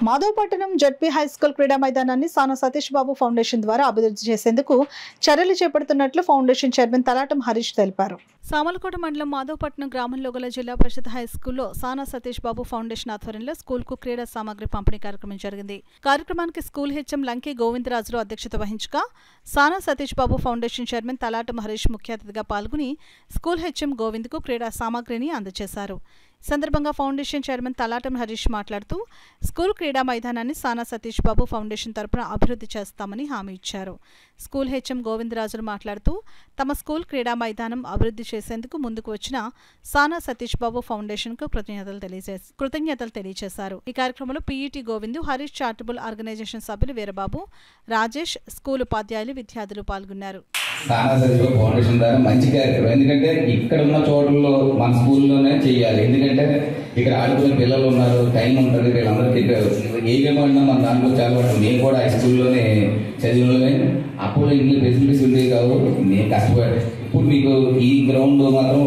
Madhavapatnam ZP high school క్రీడా మైదానాన్ని సానా Satish Babu foundation ద్వారా అభివృద్ధి చేసేందుకు చర్యలు చేపడుతున్నట్లు ఫౌండేషన్ చైర్మన్ తలాటం హరీష్ తెలిపారు. సామలకోట మండలం మాధవపట్నం గ్రామంలో గల జిల్లా పరిషత్ హై స్కూల్లో సానా సతీష్ బాబు ఫౌండేషన్ ఆధ్వర్యంలో స్కూల్కు క్రీడా సామాగ్రి పంపిణీ కార్యక్రమం జరిగింది. కార్యక్రమానికి స్కూల్ హెచ్ఎం లంకి గోవిందరాజులు అధ్యక్షత వహించగా సానా సతీష్ బాబు ఫౌండేషన్ చైర్మన్ తలాటం హరీష్ ముఖ్య అతిథిగా పాల్గొని స్కూల్ హెచ్ఎం గోవింద్కు క్రీడా సామాగ్రిని అందజేశారు. సందర్భంగా ఫౌండేషన్ చైర్మన్ తలాటం హరీష్ మాట్లాడుతూ స్కూల్ క్రీడా మైదానాన్ని సానా సతీష్ బాబు ఫౌండేషన్ తరపున అభివృద్ధి చేస్తామని హామీ ఇచ్చారు. స్కూల్ హెచ్ఎం గోవిందరాజులు మాట్లాడుతూ తమ స్కూల్ క్రీడా మైదానం అభివృద్ధి చేసేందుకు ముందుకు వచ్చిన సానా సతీష్ బాబు ఫౌండేషన్కు కృతజ్ఞతలు తెలియజేశారు. ఈ కార్యక్రమంలో PET Govindu, Harish charitable organisation సభ్యులు వీరబాబు, రాజేష్, స్కూల్ ఉపాధ్యాయులు, విద్యార్థులు పాల్గొన్నారు. సానా సతీష్ బాబు ఫౌండేషన్ ద్వారా మంచి కార్యక్రమం. ఎందుకంటే ఇక్కడ ఉన్న చోట్లలో మన స్కూల్లోనే చేయాలి. ఎందుకంటే ఇక్కడ ఆడుకునే పిల్లలు ఉన్నారు, టైం ఉంటుంది, వీళ్ళందరికీ ఏ గేమ్ ఆడినా మన దాంట్లో చాలా పడుతుంది. నేను కూడా హై స్కూల్లోనే చదివిలోనే అప్పుడు ఇన్ని ఫెసిలిటీస్ ఉండేవి కావు. నేను కష్టపడి ఇప్పుడు మీకు ఈ గ్రౌండ్ మాత్రం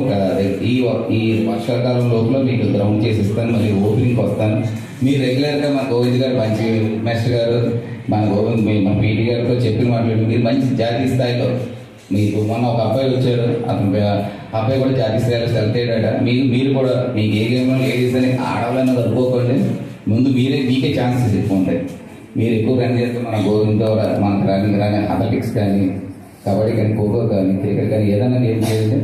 ఈ వర్షాకాలం లోపల మీకు గ్రౌండ్ చేసి ఇస్తాను. మళ్ళీ ఓపెనింగ్కి వస్తాను. మీరు రెగ్యులర్గా మన గోవింద్ గారు, మంచి మాస్టర్ గారు, మన గోవింద్ మన పీటీ గారితో చెప్పిన మాట్లాడి మీరు మంచి జాతీయ స్థాయిలో మీకు మొన్న ఒక అబ్బాయి వచ్చాడు, అతను అబ్బాయి కూడా జాతీయ స్థాయిలో సెలెక్ట్ అయ్యాడ. మీరు కూడా మీకు ఏ గేమ్లో లేడీస్ అని ఆడవాళ్ళని అనుకోకండి. ముందు మీకే ఛాన్సెస్ ఎక్కువ ఉంటాయి. మీరు ఎక్కువ రన్ చేస్తే మన గోవింద్ మనకు రన్నింగ్ అథ్లెటిక్స్ కానీ, కబడ్డీ కానీ, ఖోఖో కానీ, క్రికెట్ కానీ ఏదైనా గేమ్ చేస్తే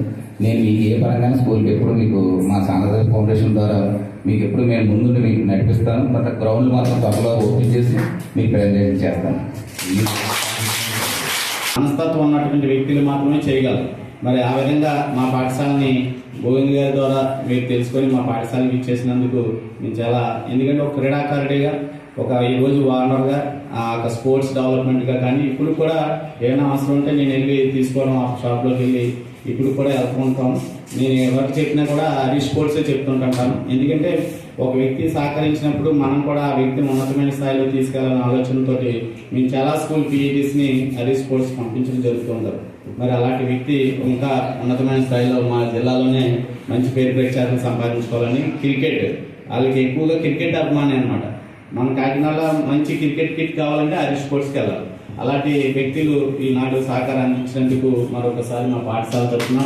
నేను మీకు ఏ పరంగానే స్కూల్కి ఎప్పుడు మీకు మా సానా సతీష్ ఫౌండేషన్ ద్వారా మీకు ఎప్పుడు మేము ముందు మీకు నడిపిస్తాను. బట్ గ్రౌండ్ మాత్రం త్వరలో ఓపెన్ చేసి మీకు ప్రజెంటేషన్ చేస్తాను. మనస్తత్వం ఉన్నటువంటి వ్యక్తులు మాత్రమే చేయగలరు. మరి ఆ విధంగా మా పాఠశాలని గోవింద్ గారి ద్వారా మీరు తెలుసుకొని మా పాఠశాలకు ఇచ్చేసినందుకు మేము చాలా, ఎందుకంటే ఒక క్రీడాకారుడిగా, ఒక ఈరోజు వార్నర్గా, ఒక స్పోర్ట్స్ డెవలప్మెంట్గా కానీ ఇప్పుడు కూడా ఏమైనా అవసరం ఉంటే నేను వెళ్ళి తీసుకోవడం ఆ షాప్లోకి వెళ్ళి ఇప్పుడు కూడా వెళ్తూ ఉంటాను. నేను ఎవరికి చెప్పినా కూడా హరీష్ స్పోర్ట్సే చెప్తుంటాను. ఎందుకంటే ఒక వ్యక్తి సహకరించినప్పుడు మనం కూడా ఆ వ్యక్తిని ఉన్నతమైన స్థాయిలో తీసుకెళ్లాలనే ఆలోచనతో మేము చాలా స్కూల్ పీఈటీస్ని హరీష్ స్పోర్ట్స్ పంపించడం జరుగుతుంటారు. మరి అలాంటి వ్యక్తి ఇంకా ఉన్నతమైన స్థాయిలో మా జిల్లాలోనే మంచి పేరు ప్రఖ్యాతులు సంపాదించుకోవాలని, క్రికెట్ వాళ్ళకి ఎక్కువగా క్రికెట్ అభిమాని అనమాట. మన కాకినాడలో మంచి క్రికెట్ కిట్ కావాలంటే హరీష్ స్పోర్ట్స్కి వెళ్ళాలి. అలాంటి వ్యక్తులు ఈనాడు సహకారం అందించినందుకు మరొకసారి మా పాఠశాల తరఫున